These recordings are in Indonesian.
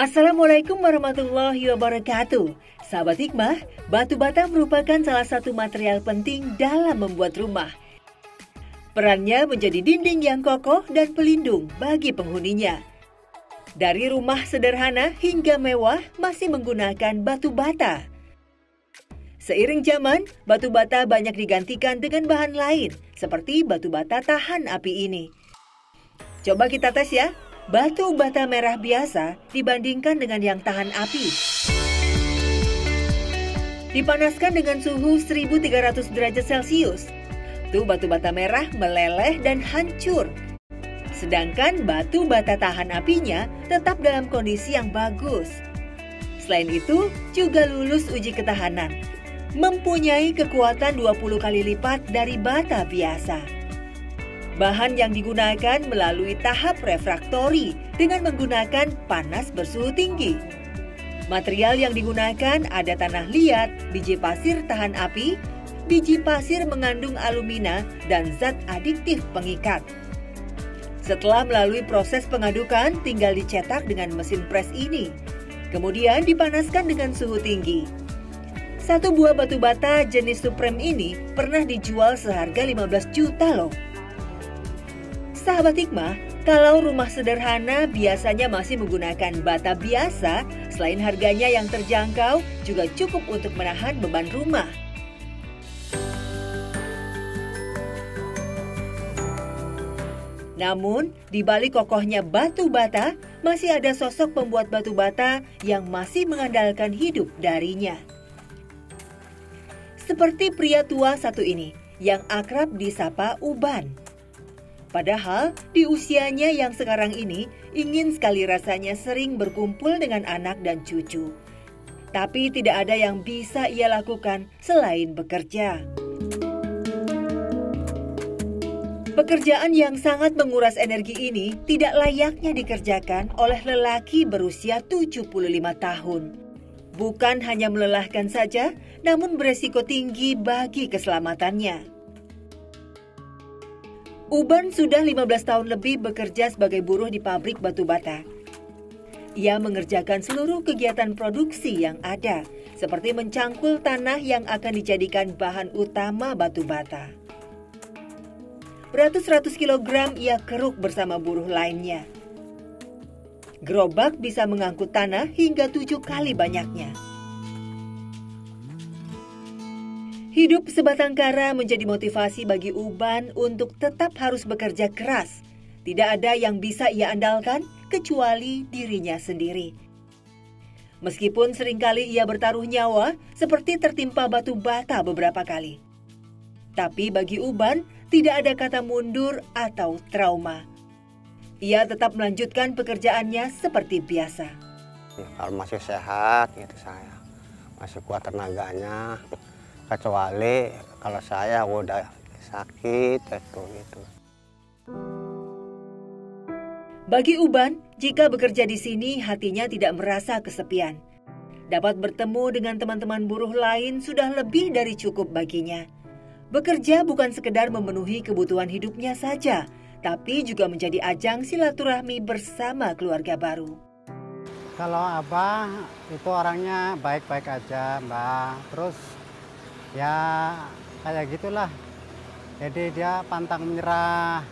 Assalamualaikum warahmatullahi wabarakatuh. Sahabat Hikmah, batu bata merupakan salah satu material penting dalam membuat rumah. Perannya menjadi dinding yang kokoh dan pelindung bagi penghuninya. Dari rumah sederhana hingga mewah masih menggunakan batu bata. Seiring zaman, batu bata banyak digantikan dengan bahan lain, seperti batu bata tahan api ini. Coba kita tes ya. Batu bata merah biasa dibandingkan dengan yang tahan api. Dipanaskan dengan suhu 1300 derajat Celcius. Tuh batu bata merah meleleh dan hancur. Sedangkan batu bata tahan apinya tetap dalam kondisi yang bagus. Selain itu, juga lulus uji ketahanan. Mempunyai kekuatan 20 kali lipat dari bata biasa. Bahan yang digunakan melalui tahap refraktori dengan menggunakan panas bersuhu tinggi. Material yang digunakan ada tanah liat, biji pasir tahan api, biji pasir mengandung alumina, dan zat adiktif pengikat. Setelah melalui proses pengadukan, tinggal dicetak dengan mesin pres ini. Kemudian dipanaskan dengan suhu tinggi. Satu buah batu bata jenis Supreme ini pernah dijual seharga 15 juta loh. Sahabat Hikmah, kalau rumah sederhana biasanya masih menggunakan bata biasa, selain harganya yang terjangkau, juga cukup untuk menahan beban rumah. Namun, di balik kokohnya batu bata, masih ada sosok pembuat batu bata yang masih mengandalkan hidup darinya. Seperti pria tua satu ini, yang akrab disapa Uban. Padahal di usianya yang sekarang ini ingin sekali rasanya sering berkumpul dengan anak dan cucu. Tapi tidak ada yang bisa ia lakukan selain bekerja. Pekerjaan yang sangat menguras energi ini tidak layaknya dikerjakan oleh lelaki berusia 75 tahun. Bukan hanya melelahkan saja, namun beresiko tinggi bagi keselamatannya. Uban sudah 15 tahun lebih bekerja sebagai buruh di pabrik batu bata. Ia mengerjakan seluruh kegiatan produksi yang ada, seperti mencangkul tanah yang akan dijadikan bahan utama batu bata. Beratus-ratus kilogram ia keruk bersama buruh lainnya. Gerobak bisa mengangkut tanah hingga 7 kali banyaknya. Hidup sebatang kara menjadi motivasi bagi Uban untuk tetap harus bekerja keras. Tidak ada yang bisa ia andalkan kecuali dirinya sendiri. Meskipun seringkali ia bertaruh nyawa seperti tertimpa batu bata beberapa kali. Tapi bagi Uban tidak ada kata mundur atau trauma. Ia tetap melanjutkan pekerjaannya seperti biasa. Kalau masih sehat gitu saya, masih kuat tenaganya. Kecuali kalau saya udah sakit gitu. Bagi Uban, jika bekerja di sini hatinya tidak merasa kesepian. Dapat bertemu dengan teman-teman buruh lain sudah lebih dari cukup baginya. Bekerja bukan sekedar memenuhi kebutuhan hidupnya saja, tapi juga menjadi ajang silaturahmi bersama keluarga baru. Kalau Abah itu orangnya baik-baik aja, Mbak. Terus ya kayak gitulah. Jadi dia pantang menyerah,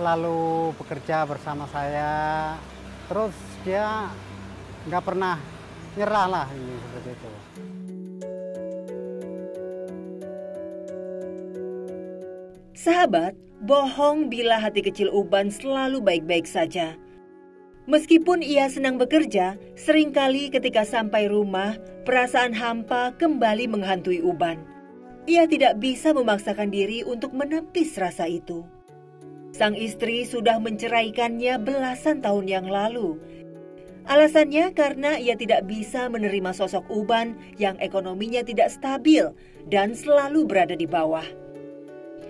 selalu bekerja bersama saya. Terus dia nggak pernah nyerah lah ini seperti itu. Sahabat, bohong bila hati kecil Uban selalu baik-baik saja. Meskipun ia senang bekerja, seringkali ketika sampai rumah, perasaan hampa kembali menghantui Uban. Ia tidak bisa memaksakan diri untuk menepis rasa itu. Sang istri sudah menceraikannya belasan tahun yang lalu. Alasannya karena ia tidak bisa menerima sosok Uban yang ekonominya tidak stabil dan selalu berada di bawah.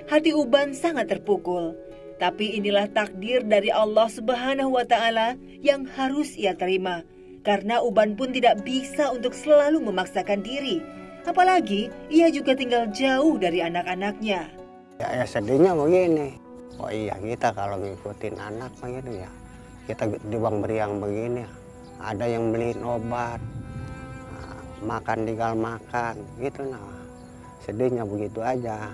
Hati Uban sangat terpukul. Tapi inilah takdir dari Allah Subhanahu wa Ta'ala yang harus ia terima. Karena Uban pun tidak bisa untuk selalu memaksakan diri. Apalagi ia juga tinggal jauh dari anak-anaknya. Ya sedihnya begini. Oh iya, kita kalau ngikutin anak begitu ya, kita di bang beri yang begini. ada yang beliin obat, makan tinggal makan, gitu nah. Sedihnya begitu aja.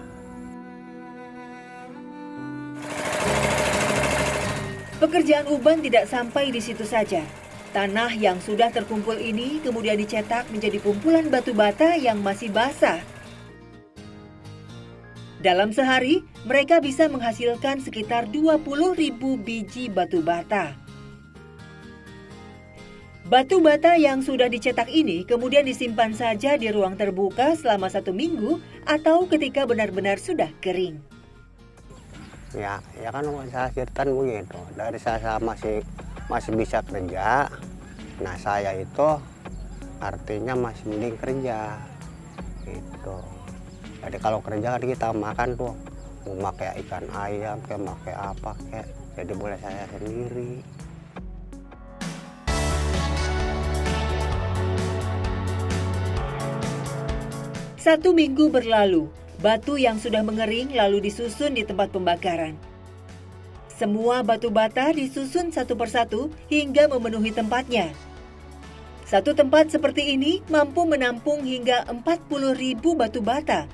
Pekerjaan Uban tidak sampai di situ saja. Tanah yang sudah terkumpul ini kemudian dicetak menjadi kumpulan batu bata yang masih basah. Dalam sehari, mereka bisa menghasilkan sekitar 20.000 biji batu bata. Batu bata yang sudah dicetak ini kemudian disimpan saja di ruang terbuka selama 1 minggu atau ketika benar-benar sudah kering. Ya kan saya ceritain begitu. Dari saya masih bisa kerja. Nah saya itu artinya masih mending kerja. Gitu. Jadi kalau kerja kan kita makan tuh mau pakai ikan ayam, kayak pakai apa kayak. Jadi boleh saya sendiri. Satu minggu berlalu. Batu yang sudah mengering lalu disusun di tempat pembakaran. Semua batu bata disusun satu persatu hingga memenuhi tempatnya. Satu tempat seperti ini mampu menampung hingga 40.000 batu bata.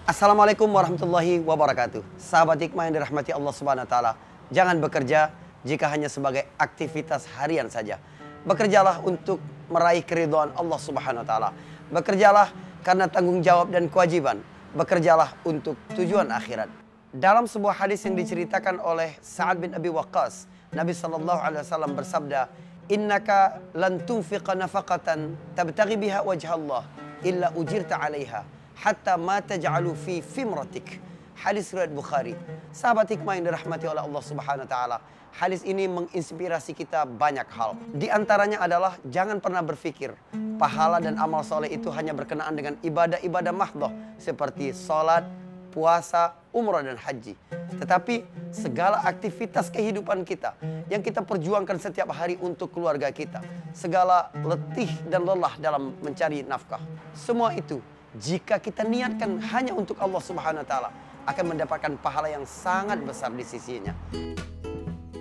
Assalamualaikum warahmatullahi wabarakatuh. Sahabat hikmah yang dirahmati Allah Subhanahu wa taala, jangan bekerja jika hanya sebagai aktivitas harian saja. Bekerjalah untuk meraih keridhaan Allah Subhanahu wa taala. Bekerjalah karena tanggung jawab dan kewajiban. Bekerjalah untuk tujuan akhirat. Dalam sebuah hadis yang diceritakan oleh Sa'ad bin Abi Waqqas, Nabi SAW bersabda, "Innaka lan tunfiqa nafaqatan tabtaghi biha wajha Allah illa ujirta 'alaiha hatta ma taj'alu fi fimratik." Hadis riwayat Bukhari. Sahabat hikmah yang dirahmati oleh Allah Subhanahu wa taala, hadis ini menginspirasi kita banyak hal. Di antaranya adalah jangan pernah berpikir pahala dan amal soleh itu hanya berkenaan dengan ibadah-ibadah mahdhah seperti salat, puasa, umrah dan haji. Tetapi segala aktivitas kehidupan kita yang kita perjuangkan setiap hari untuk keluarga kita, segala letih dan lelah dalam mencari nafkah, semua itu jika kita niatkan hanya untuk Allah Subhanahu wa taala akan mendapatkan pahala yang sangat besar di sisinya.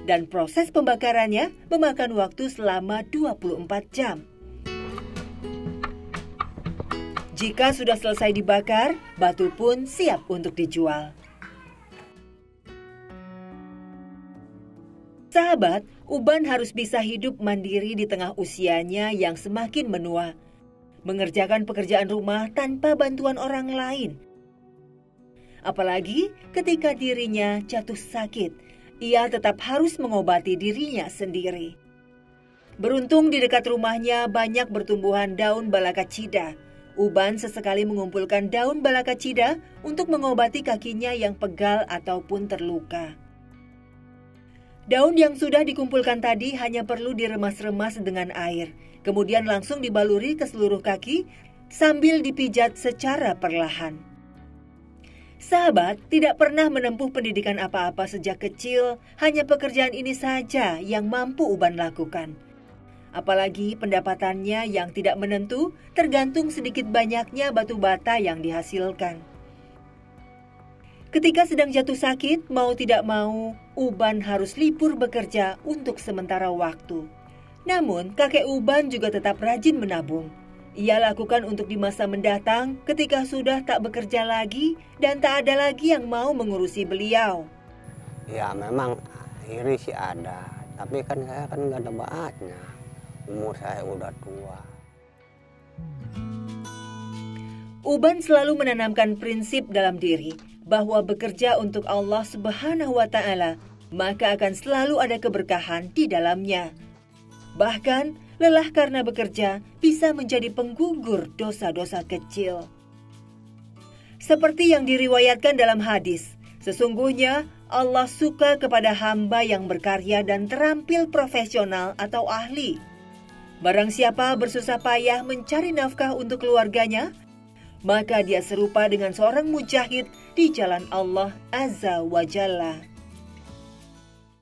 Dan proses pembakarannya memakan waktu selama 24 jam. Jika sudah selesai dibakar, batu pun siap untuk dijual. Sahabat, Uban harus bisa hidup mandiri di tengah usianya yang semakin menua. Mengerjakan pekerjaan rumah tanpa bantuan orang lain. Apalagi ketika dirinya jatuh sakit, ia tetap harus mengobati dirinya sendiri. Beruntung di dekat rumahnya banyak bertumbuhan daun balakacida. Uban sesekali mengumpulkan daun balakacida untuk mengobati kakinya yang pegal ataupun terluka. Daun yang sudah dikumpulkan tadi hanya perlu diremas-remas dengan air, kemudian langsung dibaluri ke seluruh kaki sambil dipijat secara perlahan. Sahabat tidak pernah menempuh pendidikan apa-apa sejak kecil, hanya pekerjaan ini saja yang mampu Uban lakukan. Apalagi pendapatannya yang tidak menentu, tergantung sedikit banyaknya batu bata yang dihasilkan. Ketika sedang jatuh sakit, mau tidak mau, Uban harus libur bekerja untuk sementara waktu. Namun, kakek Uban juga tetap rajin menabung. Ia lakukan untuk di masa mendatang ketika sudah tak bekerja lagi dan tak ada lagi yang mau mengurusi beliau. Ya memang iri sih ada, tapi kan saya kan nggak ada baatnya. Umur saya udah tua. Uban selalu menanamkan prinsip dalam diri bahwa bekerja untuk Allah Subhanahu wa taala, maka akan selalu ada keberkahan di dalamnya. Bahkan, lelah karena bekerja bisa menjadi penggugur dosa-dosa kecil. Seperti yang diriwayatkan dalam hadis, sesungguhnya Allah suka kepada hamba yang berkarya dan terampil profesional atau ahli. Barang siapa bersusah payah mencari nafkah untuk keluarganya, maka dia serupa dengan seorang mujahid di jalan Allah Azza wa Jalla.